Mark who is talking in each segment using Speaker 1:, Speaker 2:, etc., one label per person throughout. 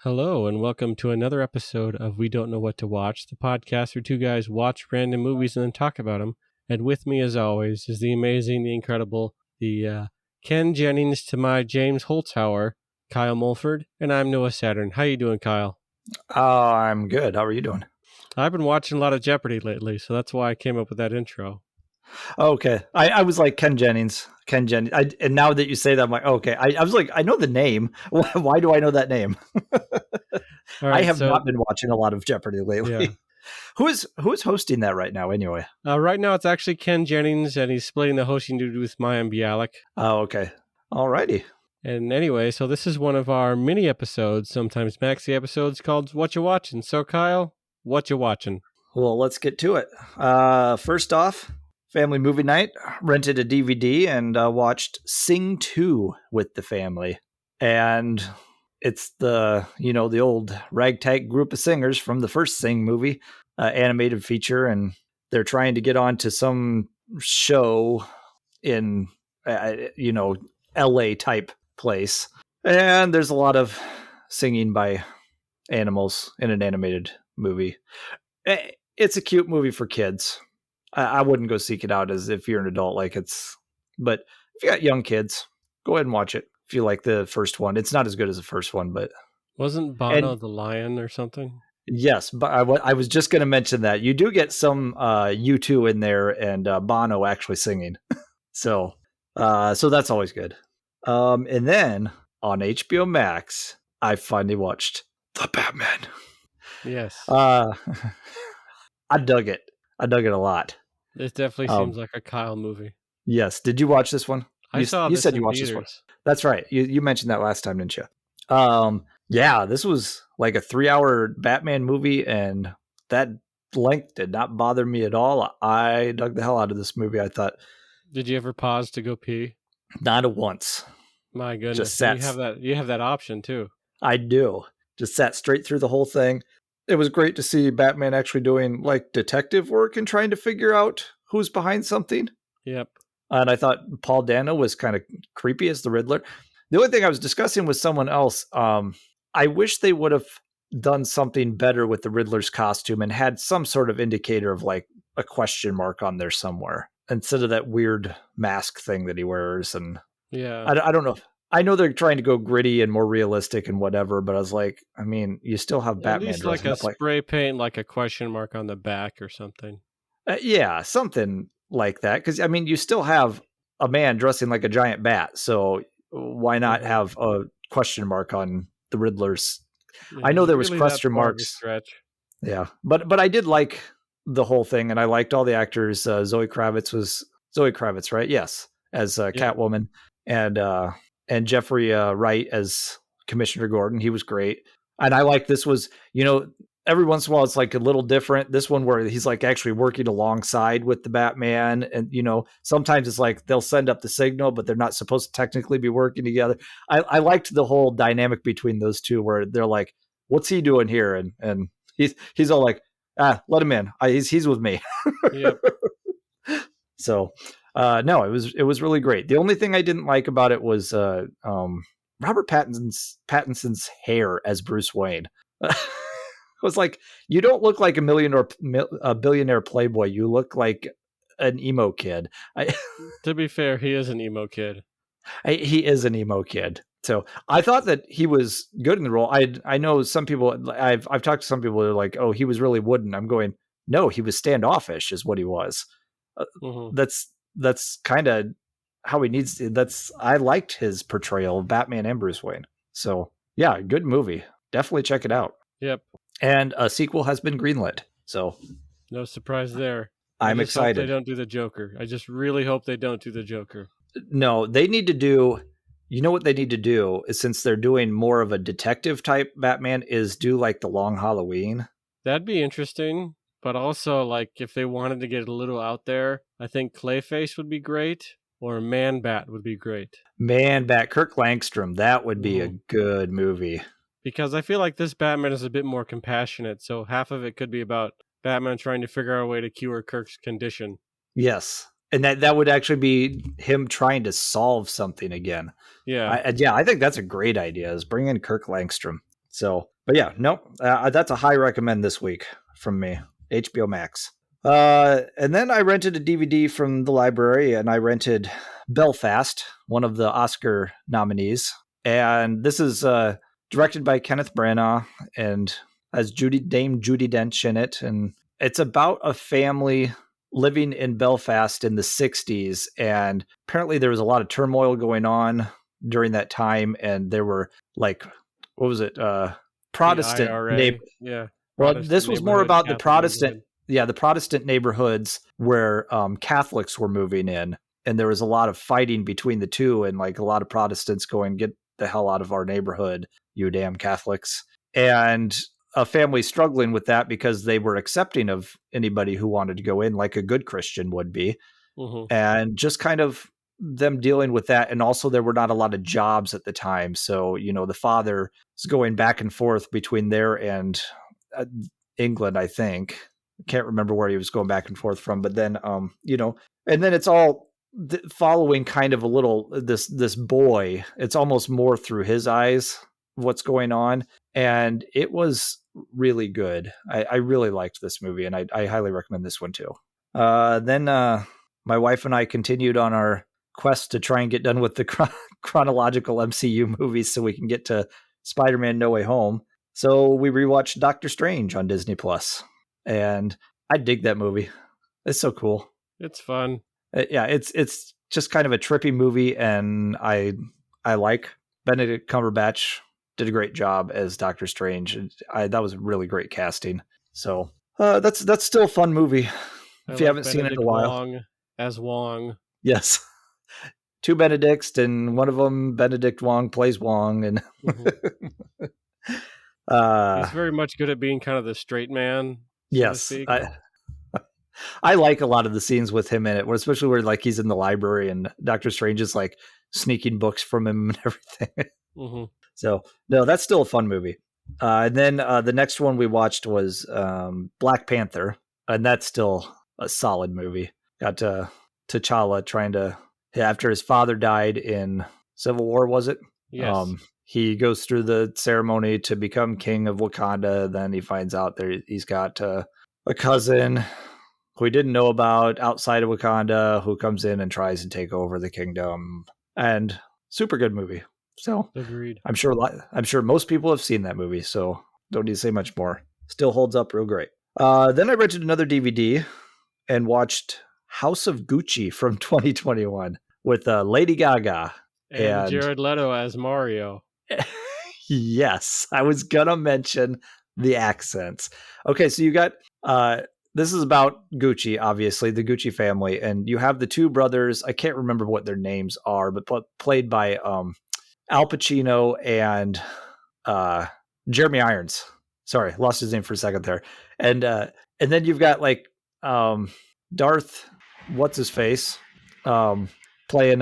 Speaker 1: Hello, and welcome to another episode of We Don't Know What to Watch, the podcast where two guys watch random movies and then talk about them. And with me, as always, is the amazing, the incredible, the Ken Jennings to my James Holzhauer, Kyle Mulford, and I'm Noah Saturn. How you doing, Kyle?
Speaker 2: I'm good. How are you doing?
Speaker 1: I've been watching a lot of Jeopardy lately, so that's why I came up with that intro.
Speaker 2: Okay. I was like Ken Jennings. And now that you say that, I'm like, okay. I was like, I know the name. Why do I know that name?
Speaker 1: Right,
Speaker 2: I have not been watching a lot of Jeopardy lately.
Speaker 1: Yeah.
Speaker 2: Who is hosting that right now anyway?
Speaker 1: Right now it's actually Ken Jennings, and he's splitting the hosting duty with Mayim Bialik.
Speaker 2: Oh, okay. Alrighty.
Speaker 1: And anyway, so this is one of our mini episodes, sometimes maxi episodes, called What You Watchin'. So Kyle, what you watching?
Speaker 2: Well, let's get to it. First off, family movie night, rented a DVD and watched Sing 2 with the family. And it's the old ragtag group of singers from the first Sing movie, animated feature, and they're trying to get onto some show in, LA type place. And there's a lot of singing by animals in an animated movie. It's a cute movie for kids. I wouldn't go seek it out as if you're an adult, but if you got young kids, go ahead and watch it. If you like the first one, it's not as good as the first one, but
Speaker 1: Wasn't Bono the lion or something?
Speaker 2: Yes, but I was just going to mention that you do get some U2 in there and Bono actually singing. So that's always good. And then on HBO Max, I finally watched The Batman.
Speaker 1: Yes.
Speaker 2: I dug it. I dug it a lot.
Speaker 1: It definitely seems like a Kyle movie.
Speaker 2: Yes. Did you watch this one?
Speaker 1: You said you watched this one.
Speaker 2: That's right. You mentioned that last time, didn't you? Yeah, this was like a 3-hour Batman movie, and that length did not bother me at all. I dug the hell out of this movie, I thought.
Speaker 1: Did you ever pause to go pee?
Speaker 2: Not once.
Speaker 1: My goodness.
Speaker 2: Just sat.
Speaker 1: You have that option too.
Speaker 2: I do. Just sat straight through the whole thing. It was great to see Batman actually doing like detective work and trying to figure out who's behind something.
Speaker 1: Yep.
Speaker 2: And I thought Paul Dano was kind of creepy as the Riddler. The only thing I was discussing with someone else, I wish they would have done something better with the Riddler's costume and had some sort of indicator of like a question mark on there somewhere instead of that weird mask thing that he wears. And
Speaker 1: yeah,
Speaker 2: I don't know. I know they're trying to go gritty and more realistic and whatever, but I was like, I mean, you still have Batman.
Speaker 1: At least like a spray paint, like a question mark on the back or something.
Speaker 2: Yeah, something like that. Because, I mean, you still have a man dressing like a giant bat. So why not have a question mark on the Riddler's? Yeah, I know there was question marks.
Speaker 1: Stretch.
Speaker 2: Yeah, but I did like the whole thing, and I liked all the actors. Zoe Kravitz, right? Yes, as Catwoman, and Jeffrey Wright as Commissioner Gordon. He was great. And I like this was, every once in a while it's like a little different. This one where he's like actually working alongside with the Batman. And, sometimes it's like they'll send up the signal, but they're not supposed to technically be working together. I liked the whole dynamic between those two where they're like, what's he doing here? And he's all like, let him in. He's with me.
Speaker 1: Yep.
Speaker 2: So, no, it was really great. The only thing I didn't like about it was Robert Pattinson's hair as Bruce Wayne. It was like, you don't look like a billionaire playboy. You look like an emo kid.
Speaker 1: To be fair, he is an emo kid.
Speaker 2: He is an emo kid. So I thought that he was good in the role. I know some people. I've talked to some people that are like, oh, he was really wooden. I'm going, no, he was standoffish, is what he was. That's kind of how he needs to. I liked his portrayal of Batman and Bruce Wayne. So yeah, good movie. Definitely check it out.
Speaker 1: Yep.
Speaker 2: And a sequel has been greenlit. So
Speaker 1: no surprise there.
Speaker 2: I'm excited.
Speaker 1: Hope they don't do the Joker. I just really hope they don't do the Joker.
Speaker 2: No, they need to do. You know what they need to do is, since they're doing more of a detective type Batman, is do like the Long Halloween.
Speaker 1: That'd be interesting. But also, like, if they wanted to get a little out there, I think Clayface would be great, or Man-Bat would be great.
Speaker 2: Man-Bat, Kirk Langstrom, that would be a good movie.
Speaker 1: Because I feel like this Batman is a bit more compassionate, so half of it could be about Batman trying to figure out a way to cure Kirk's condition.
Speaker 2: Yes, and that would actually be him trying to solve something again.
Speaker 1: Yeah.
Speaker 2: I think that's a great idea, is bring in Kirk Langstrom. So, but yeah, nope. That's a high recommend this week from me. HBO Max. And then I rented a DVD from the library, and I rented Belfast, one of the Oscar nominees. And this is directed by Kenneth Branagh and has Dame Judi Dench in it. And it's about a family living in Belfast in the 60s. And apparently there was a lot of turmoil going on during that time. And there were like, what was it? Protestant
Speaker 1: IRA, yeah.
Speaker 2: Well, this was more about the Protestant,
Speaker 1: neighborhood.
Speaker 2: the Protestant neighborhoods where Catholics were moving in, and there was a lot of fighting between the two, and like a lot of Protestants going, "Get the hell out of our neighborhood, you damn Catholics!" And a family struggling with that because they were accepting of anybody who wanted to go in, like a good Christian would be, and just kind of them dealing with that. And also there were not a lot of jobs at the time, so the father is going back and forth between there and England, I think. I can't remember where he was going back and forth from, but then and then it's all following kind of a little this boy. It's almost more through his eyes what's going on, and it was really good. I really liked this movie, and I highly recommend this one too. Then my wife and I continued on our quest to try and get done with the chronological MCU movies so we can get to Spider-Man No Way Home. So we rewatched Doctor Strange on Disney Plus, and I dig that movie. It's so cool.
Speaker 1: It's fun.
Speaker 2: Yeah, it's just kind of a trippy movie, and I like Benedict Cumberbatch did a great job as Doctor Strange. That was really great casting. So that's still a fun movie if you haven't seen it in a while.
Speaker 1: Wong as Wong.
Speaker 2: Yes. 2 Benedicts, and one of them, Benedict Wong, plays Wong, and
Speaker 1: he's very much good at being kind of the straight man.
Speaker 2: Yes, I like a lot of the scenes with him in it, especially where like he's in the library and Doctor Strange is like sneaking books from him and everything. So no, that's still a fun movie. And then the next one we watched was Black Panther, and that's still a solid movie. Got T'Challa trying to, after his father died in Civil War, was it?
Speaker 1: Yes.
Speaker 2: He goes through the ceremony to become king of Wakanda. Then he finds out that he's got a cousin who he didn't know about outside of Wakanda who comes in and tries to take over the kingdom. And super good movie. So
Speaker 1: agreed.
Speaker 2: I'm sure most people have seen that movie, so don't need to say much more. Still holds up real great. Then I rented another DVD and watched House of Gucci from 2021 with Lady Gaga
Speaker 1: and Jared Leto as Mario.
Speaker 2: Yes, I was gonna mention the accents. Okay, so you got this is about Gucci, obviously the Gucci family, and you have the 2 brothers. I can't remember what their names are, but played by Al Pacino and Jeremy Irons. Sorry, lost his name for a second there. And then you've got like Darth, what's his face, playing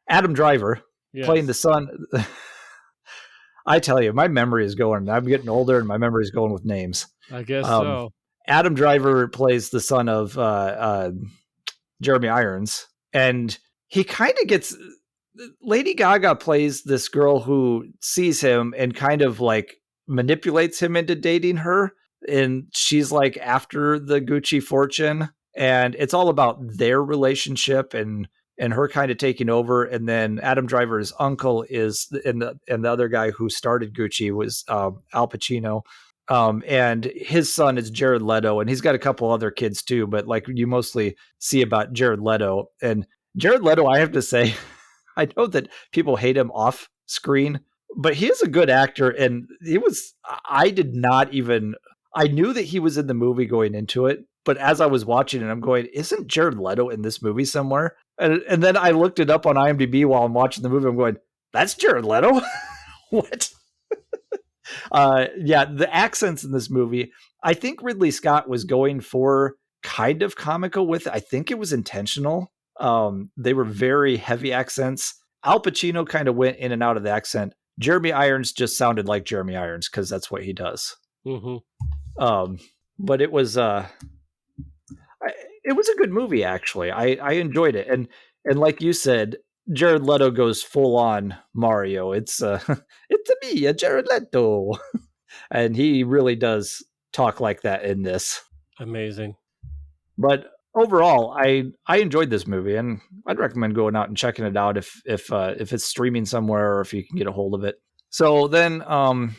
Speaker 2: Adam Driver, playing the son. I tell you, my memory is going. I'm getting older, and my memory is going with names.
Speaker 1: I guess so.
Speaker 2: Adam Driver plays the son of Jeremy Irons, and he kind of gets. Lady Gaga plays this girl who sees him and kind of like manipulates him into dating her, and she's like after the Gucci fortune, and it's all about their relationship and her kind of taking over. And then Adam Driver's uncle is, and the other guy who started Gucci was Al Pacino. And his son is Jared Leto, and he's got a couple other kids too, but like you mostly see about Jared Leto. And Jared Leto, I have to say, I know that people hate him off screen, but he is a good actor. And I knew that he was in the movie going into it, but as I was watching it, I'm going, isn't Jared Leto in this movie somewhere? And then I looked it up on IMDb while I'm watching the movie. I'm going, that's Jared Leto? What? Yeah, the accents in this movie, I think Ridley Scott was going for kind of comical with it. I think it was intentional. They were very heavy accents. Al Pacino kind of went in and out of the accent. Jeremy Irons just sounded like Jeremy Irons because that's what he does. But it was a good movie, actually. I enjoyed it, and like you said, Jared Leto goes full on Mario. It's me, Jared Leto. And he really does talk like that in this.
Speaker 1: Amazing.
Speaker 2: But overall, I enjoyed this movie, and I'd recommend going out and checking it out if it's streaming somewhere or if you can get a hold of it. So then, on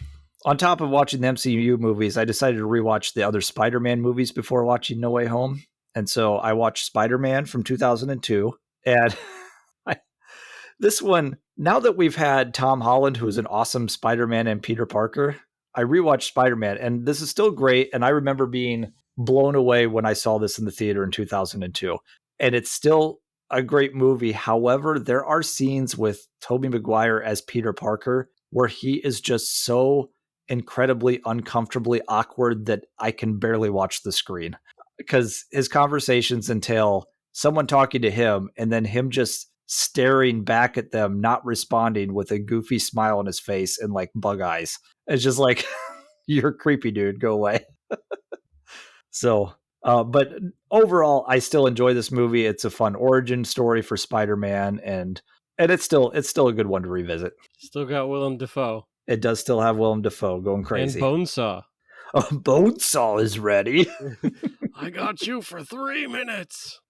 Speaker 2: top of watching the MCU movies, I decided to rewatch the other Spider-Man movies before watching No Way Home. And so I watched Spider-Man from 2002, and this one, now that we've had Tom Holland, who's an awesome Spider-Man, and Peter Parker, I rewatched Spider-Man, and this is still great. And I remember being blown away when I saw this in the theater in 2002. And it's still a great movie. However, there are scenes with Tobey Maguire as Peter Parker where he is just so incredibly uncomfortably awkward that I can barely watch the screen, because his conversations entail someone talking to him and then him just staring back at them, not responding, with a goofy smile on his face and like bug eyes. It's just like, you're creepy, dude. Go away. So, but overall, I still enjoy this movie. It's a fun origin story for Spider-Man, and it's still a good one to revisit.
Speaker 1: Still got Willem Dafoe.
Speaker 2: It does still have Willem Dafoe going crazy.
Speaker 1: And Bonesaw.
Speaker 2: Oh, Bonesaw is ready.
Speaker 1: I got you for 3 minutes.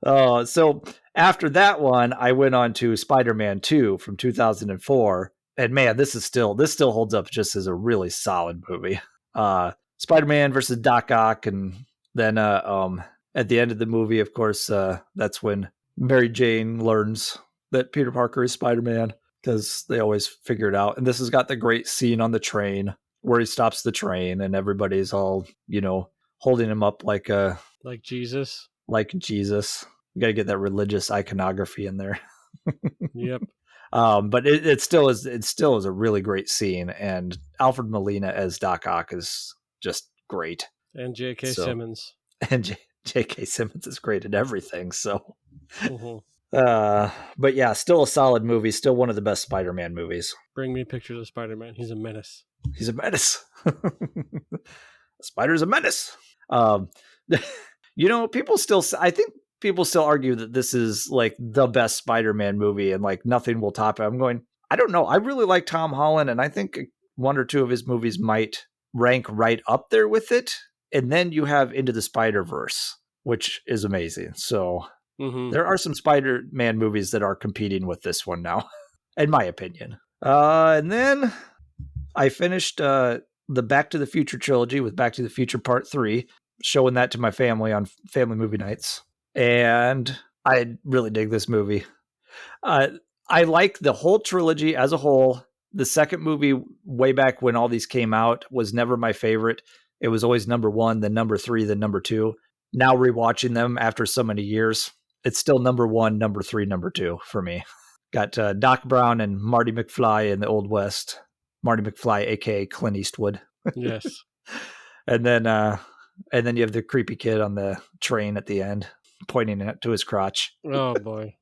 Speaker 2: So after that one, I went on to Spider-Man 2 from 2004. And man, this still holds up just as a really solid movie. Spider-Man versus Doc Ock. And then at the end of the movie, of course, that's when Mary Jane learns that Peter Parker is Spider-Man, because they always figure it out. And this has got the great scene on the train where he stops the train and everybody's all, holding him up like
Speaker 1: Jesus.
Speaker 2: Like Jesus. We got to get that religious iconography in there.
Speaker 1: Yep.
Speaker 2: But it still is a really great scene, and Alfred Molina as Doc Ock is just great.
Speaker 1: And J.K. Simmons.
Speaker 2: And J.K. Simmons is great at everything. So,
Speaker 1: mm-hmm.
Speaker 2: But yeah, still a solid movie. Still one of the best Spider-Man movies.
Speaker 1: Bring me pictures of Spider-Man. He's a menace.
Speaker 2: He's a menace. Spider's a menace. I think people still argue that this is like the best Spider-Man movie and like nothing will top it. I'm going, I don't know. I really like Tom Holland, and I think one or two of his movies might rank right up there with it. And then you have Into the Spider-Verse, which is amazing. So there are some Spider-Man movies that are competing with this one now, in my opinion. And then I finished the Back to the Future trilogy with Back to the Future Part 3, showing that to my family on family movie nights. And I really dig this movie. I like the whole trilogy as a whole. The second movie, way back when all these came out, was never my favorite. It was always number 1, then number 3, then number 2. Now rewatching them after so many years, it's still number 1, number 3, number 2 for me. Got Doc Brown and Marty McFly in the Old West. Marty McFly, aka Clint Eastwood.
Speaker 1: Yes.
Speaker 2: And then you have the creepy kid on the train at the end, pointing it to his crotch.
Speaker 1: Oh boy.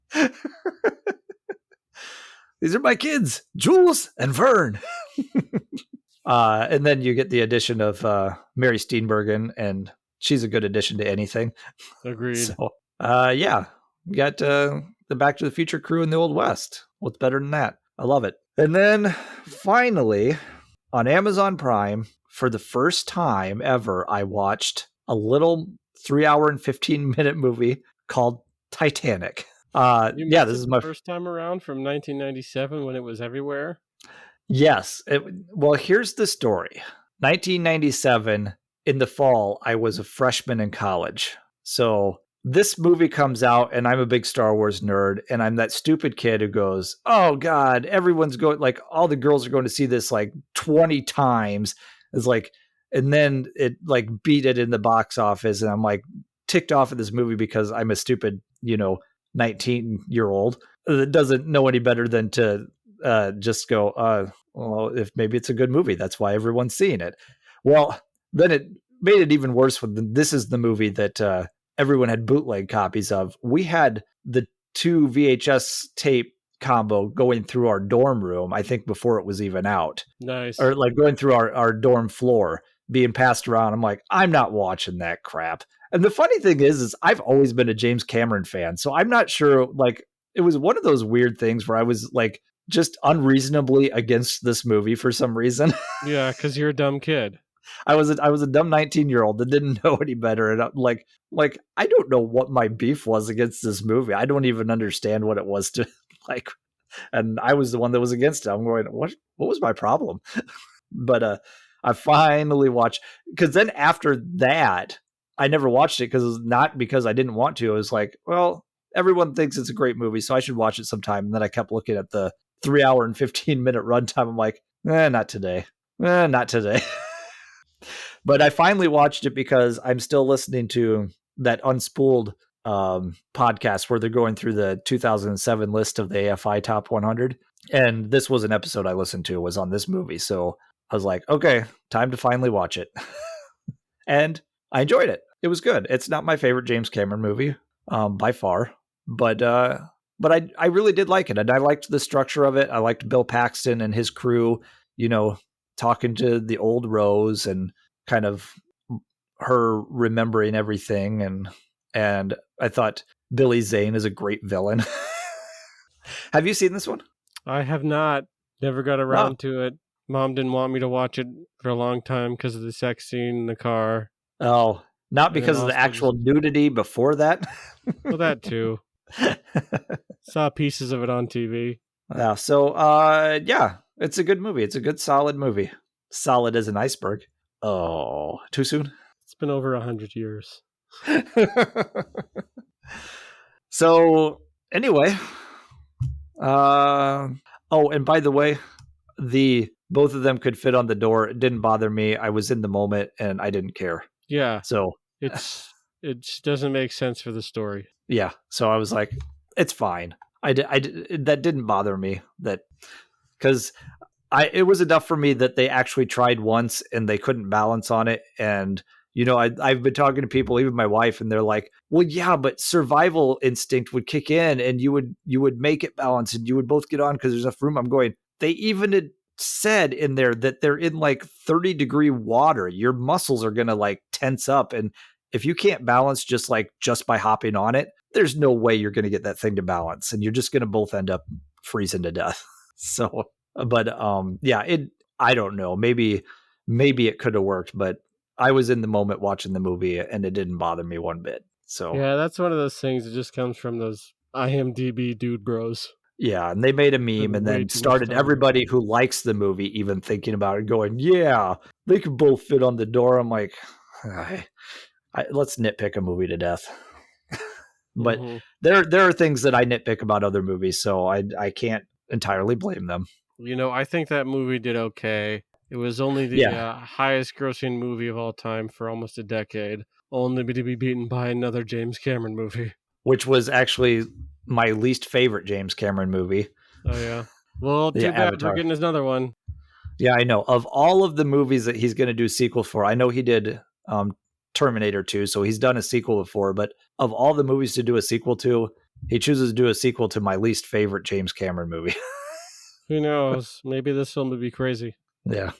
Speaker 2: These are my kids, Jules and Vern. And then you get the addition of Mary Steenburgen, and she's a good addition to anything.
Speaker 1: Agreed.
Speaker 2: So, yeah, you got the Back to the Future crew in the Old West. What's better than that? I love it. And then finally, on Amazon Prime, for the first time ever, I watched a little 3-hour and 15-minute movie called Titanic. This is my
Speaker 1: first time around from 1997 when it was everywhere.
Speaker 2: Yes. Well, here's the story. 1997, in the fall, I was a freshman in college. So this movie comes out, and I'm a big Star Wars nerd, and I'm that stupid kid who goes, oh God, everyone's going, like, all the girls are going to see this like 20 times. It's like, and then it like beat it in the box office, and I'm like ticked off at this movie because I'm a stupid, 19-year-old that doesn't know any better than to just go, well, if maybe it's a good movie, that's why everyone's seeing it. Well, then it made it even worse when this is the movie that everyone had bootleg copies of. We had the 2 VHS tape combo going through our dorm room, I think before it was even out.
Speaker 1: Nice.
Speaker 2: Or like going through our dorm floor, being passed around. I'm like, I'm not watching that crap. And the funny thing is I've always been a James Cameron fan. So I'm not sure, like, it was one of those weird things where I was like just unreasonably against this movie for some reason.
Speaker 1: Yeah, because you're a dumb kid.
Speaker 2: I was a dumb 19-year-old that didn't know any better, and I'm like I don't know what my beef was against this movie. I don't even understand what it was to like, and I was the one that was against it. I'm going, what was my problem? But I finally watched, because then after that, I never watched it not because I didn't want to. It was like, well, everyone thinks it's a great movie, so I should watch it sometime. And then I kept looking at the 3 hour and 15-minute runtime. I'm like, not today. Not today. But I finally watched it because I'm still listening to that Unspooled podcast where they're going through the 2007 list of the AFI Top 100. And this was an episode I listened to, was on this movie. So I was like, okay, time to finally watch it. And I enjoyed it. It was good. It's not my favorite James Cameron movie by far, but I really did like it. And I liked the structure of it. I liked Bill Paxton and his crew, talking to the old Rose and kind of her remembering everything. And I thought Billy Zane is a great villain. Have you seen this one?
Speaker 1: I have not. Never got around to it. Mom didn't want me to watch it for a long time because of the sex scene in the car.
Speaker 2: Oh, not because of the actual nudity before that?
Speaker 1: Well, that too. Saw pieces of it on TV.
Speaker 2: Yeah, so, yeah, it's a good movie. It's a good, solid movie. Solid as an iceberg. Oh, too soon?
Speaker 1: It's been over 100 years.
Speaker 2: So, anyway. And by the way, both of them could fit on the door. It didn't bother me. I was in the moment and I didn't care.
Speaker 1: Yeah.
Speaker 2: So
Speaker 1: it doesn't make sense for the story.
Speaker 2: Yeah. So I was like, it's fine. That didn't bother me, because it was enough for me that they actually tried once and they couldn't balance on it. And, I've been talking to people, even my wife, and they're like, well, yeah, but survival instinct would kick in and you would make it balance and you would both get on because there's enough room. I'm going, they even had said in there that they're in like 30-degree water. Your muscles are going to like tense up. And if you can't balance just by hopping on it, there's no way you're going to get that thing to balance. And you're just going to both end up freezing to death. So, but yeah, I don't know. Maybe it could have worked, but I was in the moment watching the movie and it didn't bother me one bit. So
Speaker 1: yeah, that's one of those things that just comes from those IMDb dude bros.
Speaker 2: Yeah, and they made a meme and then started everybody who likes the movie even thinking about it, going, yeah, they could both fit on the door. I'm like, let's nitpick a movie to death. But there are things that I nitpick about other movies, so I can't entirely blame them.
Speaker 1: I think that movie did okay. It was only the highest grossing movie of all time for almost a decade, only to be beaten by another James Cameron movie.
Speaker 2: Which was actually my least favorite James Cameron movie.
Speaker 1: Oh, yeah. Well, too bad Avatar. We're getting another one.
Speaker 2: Yeah, I know. Of all of the movies that he's going to do sequels for, I know he did Terminator 2, so he's done a sequel before, but of all the movies to do a sequel to, he chooses to do a sequel to my least favorite James Cameron movie.
Speaker 1: Who knows? Maybe this film would be crazy.
Speaker 2: Yeah.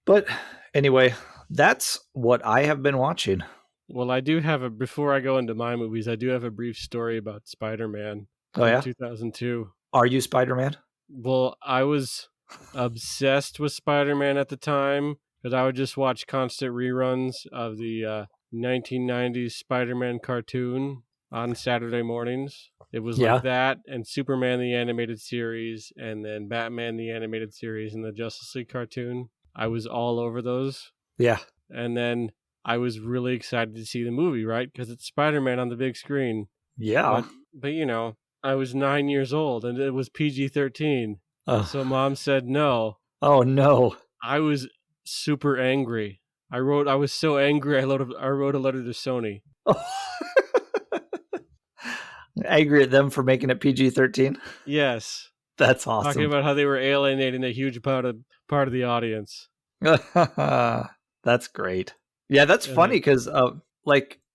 Speaker 2: But anyway, that's what I have been watching.
Speaker 1: Well, I do have before I go into my movies, I do have a brief story about Spider-Man.
Speaker 2: Oh, yeah?
Speaker 1: 2002.
Speaker 2: Are you Spider-Man?
Speaker 1: Well, I was obsessed with Spider-Man at the time because I would just watch constant reruns of the 1990s Spider-Man cartoon on Saturday mornings. It was like that and Superman the Animated Series and then Batman the Animated Series and the Justice League cartoon. I was all over those.
Speaker 2: Yeah.
Speaker 1: And then I was really excited to see the movie, right? Because it's Spider-Man on the big screen.
Speaker 2: Yeah.
Speaker 1: But I was 9 years old and it was PG-13. So Mom said no.
Speaker 2: Oh, no.
Speaker 1: I was super angry. I was so angry I wrote a letter to Sony.
Speaker 2: Angry at them for making it PG-13?
Speaker 1: Yes.
Speaker 2: That's awesome.
Speaker 1: Talking about how they were alienating a huge part of the audience.
Speaker 2: That's great. Yeah, that's funny because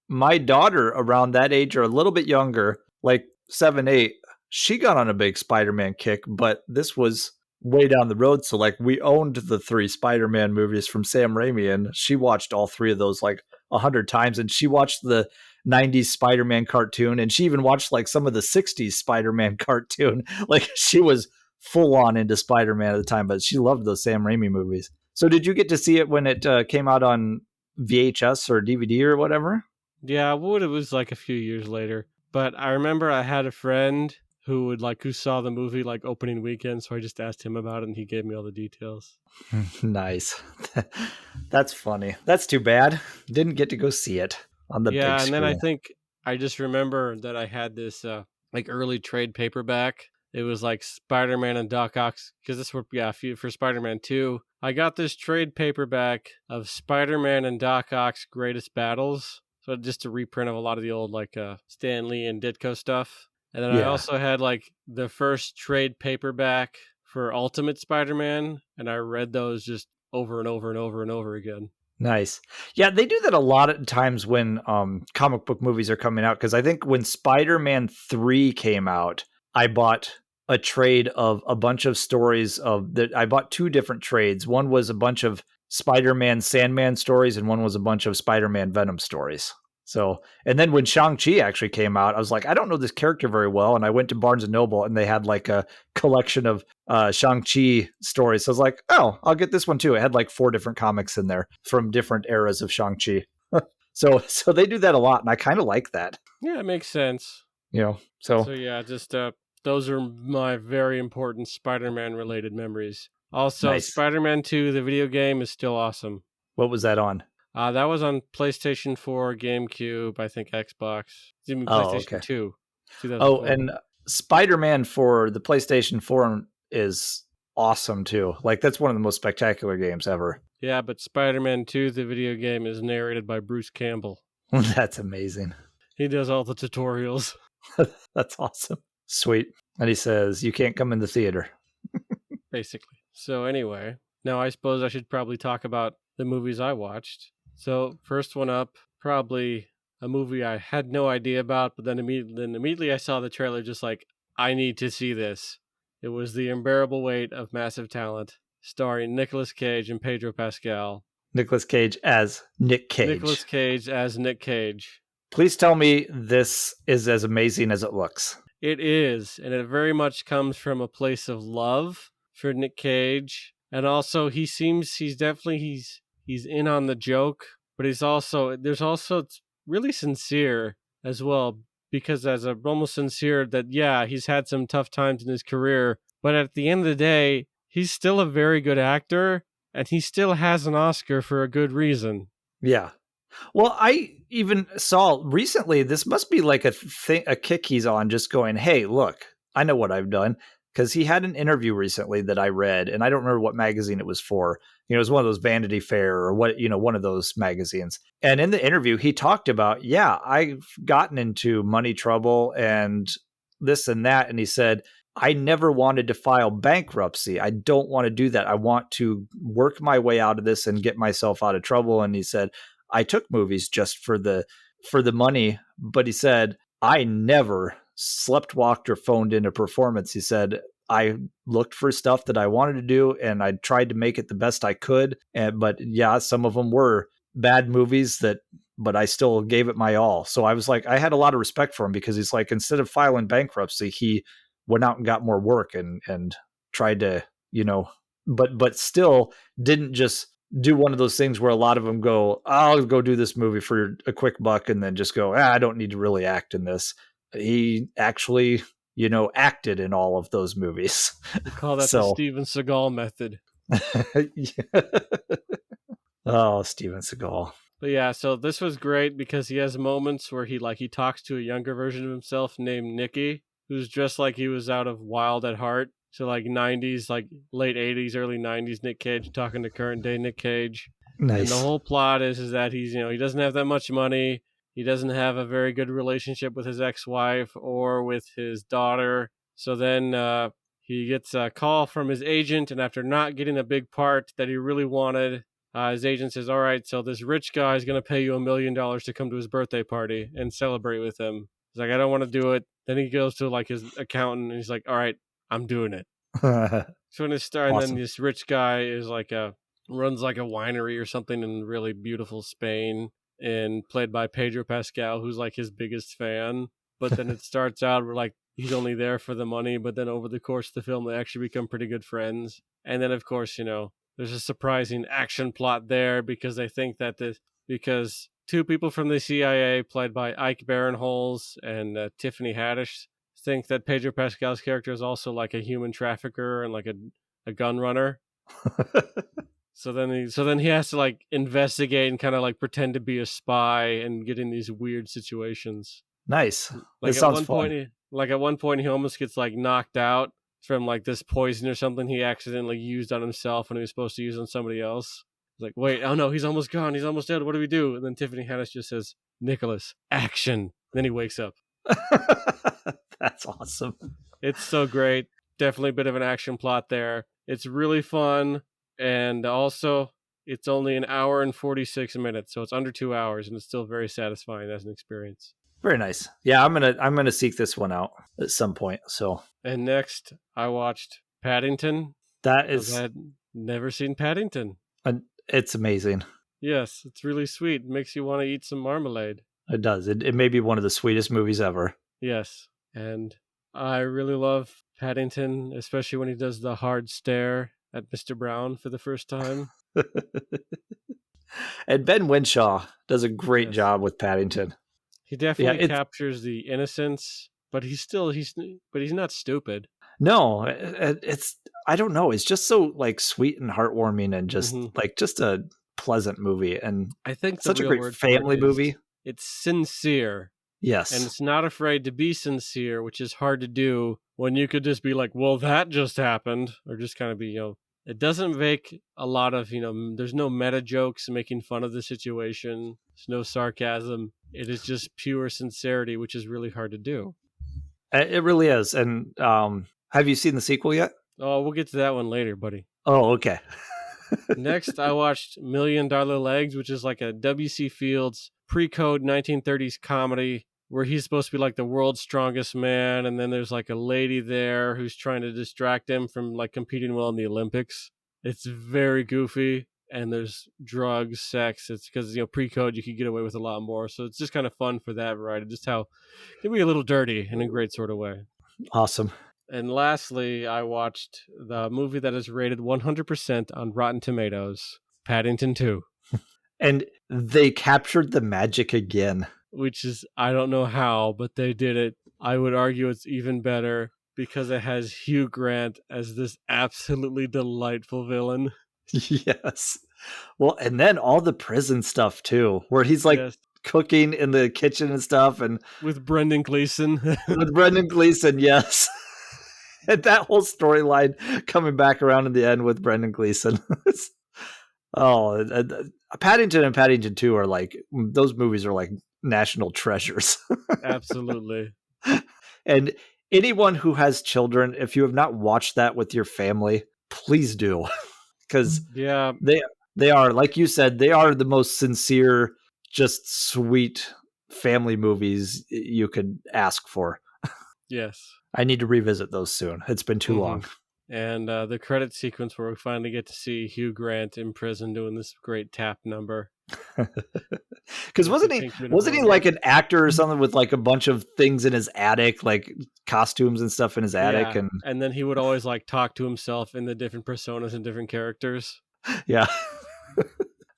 Speaker 2: my daughter around that age or a little bit younger, like 7, 8, she got on a big Spider-Man kick, but this was way down the road. So we owned the 3 Spider-Man movies from Sam Raimi and she watched all 3 of those 100 times, and she watched the 90s Spider-Man cartoon and she even watched some of the 60s Spider-Man cartoon. She was full on into Spider-Man at the time, but she loved those Sam Raimi movies. So did you get to see it when it came out on VHS or DVD or whatever?
Speaker 1: Yeah, well, it was like a few years later. But I remember I had a friend who saw the movie like opening weekend, so I just asked him about it and he gave me all the details.
Speaker 2: Nice. That's funny. That's too bad. Didn't get to go see it on the big
Speaker 1: Yeah, and then I
Speaker 2: screen.
Speaker 1: think I just remember that I had this like early trade paperback. It was like Spider-Man and Doc Ock's, because this were for Spider-Man 2. I got this trade paperback of Spider-Man and Doc Ock's Greatest Battles. So just a reprint of a lot of the old like Stan Lee and Ditko stuff. And then I
Speaker 2: Yeah.
Speaker 1: also had like the first trade paperback for Ultimate Spider-Man, and I read those just over and over and over and over again.
Speaker 2: Nice. Yeah, they do that a lot of times when comic book movies are coming out, because I think when Spider-Man 3 came out, I bought a trade of a bunch of stories of that. I bought two different trades. One was a bunch of Spider-Man Sandman stories, and one was a bunch of Spider-Man Venom stories. So, and then when Shang-Chi actually came out, I was like, I don't know this character very well. And I went to Barnes and Noble and they had like a collection of Shang-Chi stories. So I was like, oh, I'll get this one too. It had like 4 different comics in there from different eras of Shang-Chi. So they do that a lot. And I kind of like that.
Speaker 1: Yeah, it makes sense.
Speaker 2: You know, so
Speaker 1: yeah, just those are my very important Spider-Man related memories. Also,
Speaker 2: nice.
Speaker 1: Spider-Man 2, the video game, is still awesome.
Speaker 2: What was that on?
Speaker 1: That was on PlayStation 4, GameCube, I think Xbox. Even
Speaker 2: Oh,
Speaker 1: PlayStation
Speaker 2: okay.
Speaker 1: 2.
Speaker 2: Oh, and Spider-Man for the PlayStation 4 is awesome too. Like that's one of the most spectacular games ever.
Speaker 1: Yeah, but Spider-Man 2, the video game, is narrated by Bruce Campbell.
Speaker 2: That's amazing.
Speaker 1: He does all the tutorials.
Speaker 2: That's awesome. Sweet. And he says, you can't come in the theater.
Speaker 1: Basically. So anyway, now I suppose I should probably talk about the movies I watched. So first one up, probably a movie I had no idea about, but then immediately I saw the trailer, just like, I need to see this. It was The Unbearable Weight of Massive Talent, starring Nicolas Cage and Pedro Pascal.
Speaker 2: Nicolas Cage as Nic Cage.
Speaker 1: Nicolas Cage as Nic Cage.
Speaker 2: Please tell me this is as amazing as it looks.
Speaker 1: It is, and it very much comes from a place of love for Nic Cage. And also he's in on the joke, but it's really sincere as well, because as a almost sincere that, yeah, he's had some tough times in his career, but at the end of the day, he's still a very good actor, and he still has an Oscar for a good reason.
Speaker 2: Yeah. Well, I even saw recently, this must be like a kick he's on, just going, hey, look, I know what I've done. Because he had an interview recently that I read, and I don't remember what magazine it was for. You know, it was one of those Vanity Fair or one of those magazines. And in the interview, he talked about, yeah, I've gotten into money trouble and this and that. And he said, I never wanted to file bankruptcy. I don't want to do that. I want to work my way out of this and get myself out of trouble. And he said, I took movies just for the money, but he said, I never slept walked or phoned in a performance. He said, I looked for stuff that I wanted to do and I tried to make it the best I could. But yeah, some of them were bad movies but I still gave it my all. So I was like, I had a lot of respect for him, because he's like, instead of filing bankruptcy, he went out and got more work and tried to, but still didn't just do one of those things where a lot of them go, I'll go do this movie for a quick buck, and then just go, I don't need to really act in this. He actually, acted in all of those movies.
Speaker 1: We call that the Steven Seagal method.
Speaker 2: Oh, Steven Seagal.
Speaker 1: But yeah, so this was great because he has moments where he talks to a younger version of himself named Nicky, who's just like he was out of Wild at Heart. So 90s, late 80s, early 90s Nic Cage talking to current day Nic Cage.
Speaker 2: Nice.
Speaker 1: And the whole plot is that he's, he doesn't have that much money. He doesn't have a very good relationship with his ex-wife or with his daughter. So then he gets a call from his agent, and after not getting a big part that he really wanted, his agent says, all right, so this rich guy is going to pay you $1 million to come to his birthday party and celebrate with him. He's like, I don't want to do it. Then he goes to his accountant, and he's like, all right, I'm doing it. So when it starts, awesome. And then this rich guy is runs a winery or something in really beautiful Spain, and played by Pedro Pascal, who's his biggest fan. But then it starts out where he's only there for the money, but then over the course of the film, they actually become pretty good friends. And then, of course, there's a surprising action plot there because they think that because two people from the CIA, played by Ike Barinholtz and Tiffany Haddish, think that Pedro Pascal's character is also like a human trafficker and like a gun runner. So then he has to like investigate and kind of like pretend to be a spy and get in these weird situations.
Speaker 2: Nice.
Speaker 1: Like
Speaker 2: This sounds fun.
Speaker 1: At one point he almost gets like knocked out from like this poison or something he accidentally used on himself when he was supposed to use on somebody else. He's like, wait, oh no, he's almost gone. He's almost dead. What do we do? And then Tiffany Haddish just says, Nicholas, action. And then he wakes up.
Speaker 2: That's awesome.
Speaker 1: It's so great. Definitely a bit of an action plot there. It's really fun. And also, it's only an hour and 46 minutes, so it's under 2 hours, and it's still very satisfying as an experience.
Speaker 2: Very nice. Yeah, I'm gonna seek this one out at some point. So.
Speaker 1: And next, I watched Paddington.
Speaker 2: That is.
Speaker 1: I had never seen Paddington.
Speaker 2: It's amazing.
Speaker 1: Yes, it's really sweet. It makes you want to eat some marmalade.
Speaker 2: It does. It may be one of the sweetest movies ever.
Speaker 1: Yes, and I really love Paddington, especially when he does the hard stare at Mr. Brown for the first time.
Speaker 2: And Ben Whishaw does a great job with Paddington.
Speaker 1: He definitely captures the innocence, but he's not stupid.
Speaker 2: No, it's I don't know. It's just so like sweet and heartwarming and just like just a pleasant movie. And
Speaker 1: I think
Speaker 2: such a great family movie.
Speaker 1: It's sincere.
Speaker 2: Yes.
Speaker 1: And it's not afraid to be sincere, which is hard to do when you could just be like, well, that just happened, or just kind of be, it doesn't make a lot of, there's no meta jokes making fun of the situation. There's no sarcasm. It is just pure sincerity, which is really hard to do.
Speaker 2: It really is. And have you seen the sequel yet?
Speaker 1: Oh, we'll get to that one later, buddy.
Speaker 2: Oh, okay.
Speaker 1: Next, I watched $1 Million Legs, which is like a W.C. Fields pre-code 1930s comedy where he's supposed to be like the world's strongest man, and then there's like a lady there who's trying to distract him from like competing well in the Olympics. It's very goofy, and there's drugs, sex. It's because pre-code you could get away with a lot more, so it's just kind of fun for that variety. Just how it can be a little dirty in a great sort of way.
Speaker 2: Awesome.
Speaker 1: And lastly, I watched the movie that is rated 100% on Rotten Tomatoes, Paddington 2.
Speaker 2: And they captured the magic again.
Speaker 1: Which is, I don't know how, but they did it. I would argue it's even better because it has Hugh Grant as this absolutely delightful villain.
Speaker 2: Yes. Well, and then all the prison stuff too, where he's like cooking in the kitchen and stuff. And
Speaker 1: with Brendan Gleeson.
Speaker 2: Yes. And that whole storyline coming back around in the end with Brendan Gleeson. Paddington and Paddington 2 are like, those movies are like national treasures.
Speaker 1: Absolutely.
Speaker 2: And anyone who has children, if you have not watched that with your family, please do. Because they are, like you said, they are the most sincere, just sweet family movies you could ask for.
Speaker 1: Yes.
Speaker 2: I need to revisit those soon. It's been too long.
Speaker 1: And the credit sequence where we finally get to see Hugh Grant in prison doing this great tap number.
Speaker 2: Because wasn't he like an actor or something with like a bunch of things in his attic, like costumes and stuff in his attic?
Speaker 1: And then he would always like talk to himself in the different personas and different characters.
Speaker 2: Yeah.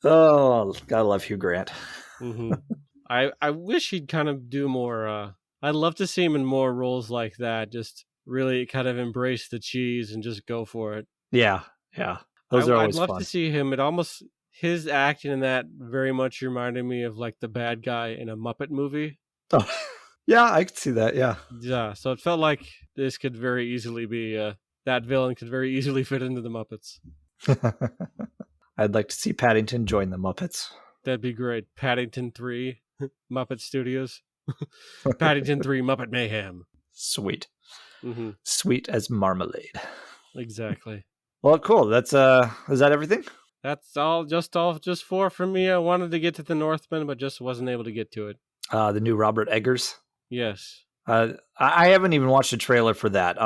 Speaker 2: Oh, gotta love Hugh Grant.
Speaker 1: I wish he'd kind of do more. I'd love to see him in more roles like that. Just really kind of embrace the cheese and just go for it.
Speaker 2: Yeah. Those are always fun.
Speaker 1: I'd love to see him. His acting in that very much reminded me of like the bad guy in a Muppet movie.
Speaker 2: Oh, yeah, I could see that. Yeah.
Speaker 1: Yeah. So it felt like this could very easily be that villain could very easily fit into the Muppets.
Speaker 2: I'd like to see Paddington join the Muppets.
Speaker 1: That'd be great. Paddington 3, Muppet Studios. Paddington 3, Muppet Mayhem.
Speaker 2: Sweet. Sweet as marmalade.
Speaker 1: Exactly.
Speaker 2: Well, cool. That's is that everything?
Speaker 1: That's all. Just 4 from me. I wanted to get to the Northman, but just wasn't able to get to it.
Speaker 2: The new Robert Eggers.
Speaker 1: Yes.
Speaker 2: I haven't even watched a trailer for that.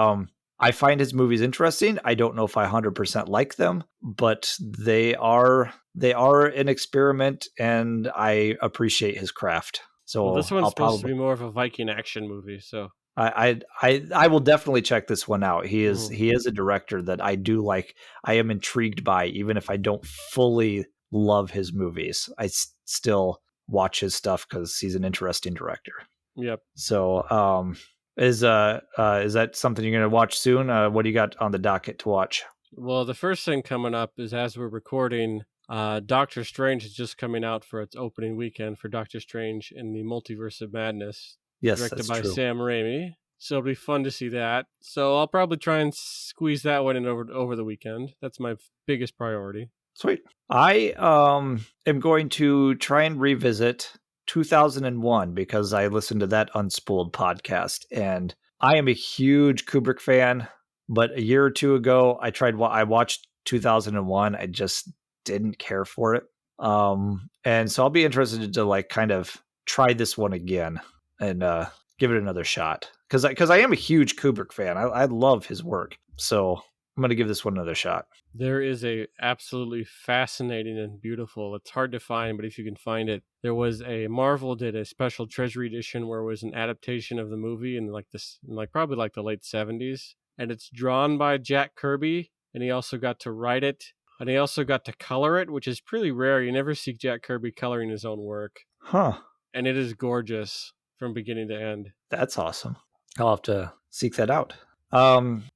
Speaker 2: I find his movies interesting. I don't know if I 100% like them, but they are an experiment, and I appreciate his craft. So
Speaker 1: this one's supposed to be more of a Viking action movie. So
Speaker 2: I will definitely check this one out. He is a director that I do like. I am intrigued by, even if I don't fully love his movies. I still watch his stuff because he's an interesting director.
Speaker 1: Yep.
Speaker 2: So, is that something you're gonna watch soon? What do you got on the docket to watch?
Speaker 1: Well, the first thing coming up is, as we're recording, Doctor Strange is just coming out for its opening weekend for Doctor Strange in the Multiverse of Madness.
Speaker 2: Yes,
Speaker 1: directed
Speaker 2: that's
Speaker 1: by
Speaker 2: true.
Speaker 1: Sam Raimi. So it'll be fun to see that. So I'll probably try and squeeze that one in over the weekend. That's my biggest priority.
Speaker 2: Sweet. I am going to try and revisit 2001 because I listened to that Unspooled podcast, and I am a huge Kubrick fan. But a year or two ago, I watched 2001. I just didn't care for it. And so I'll be interested to like kind of try this one again and give it another shot because I am a huge Kubrick fan. I love his work, so I'm gonna give this one another shot.
Speaker 1: There is a absolutely fascinating and beautiful. It's hard to find, but if you can find it, there was Marvel did a special Treasury edition where it was an adaptation of the movie in probably like the late 70s, and it's drawn by Jack Kirby, and he also got to write it, and he also got to color it, which is pretty rare. You never see Jack Kirby coloring his own work.
Speaker 2: Huh.
Speaker 1: And it is gorgeous from beginning to end.
Speaker 2: That's awesome. I'll have to seek that out.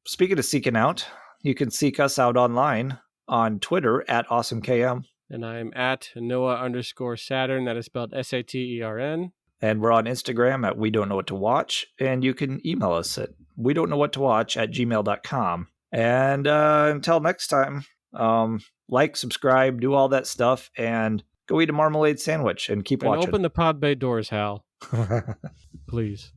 Speaker 2: Speaking of seeking out, you can seek us out online on Twitter at AwesomeKM.
Speaker 1: And I'm at Noah_Saturn. That is spelled SATERN.
Speaker 2: And we're on Instagram at We Don't Know What to Watch. And you can email us at We Don't Know What to Watch at gmail.com. And until next time, like, subscribe, do all that stuff, and go eat a marmalade sandwich and keep watching.
Speaker 1: Open the pod bay doors, Hal. Please.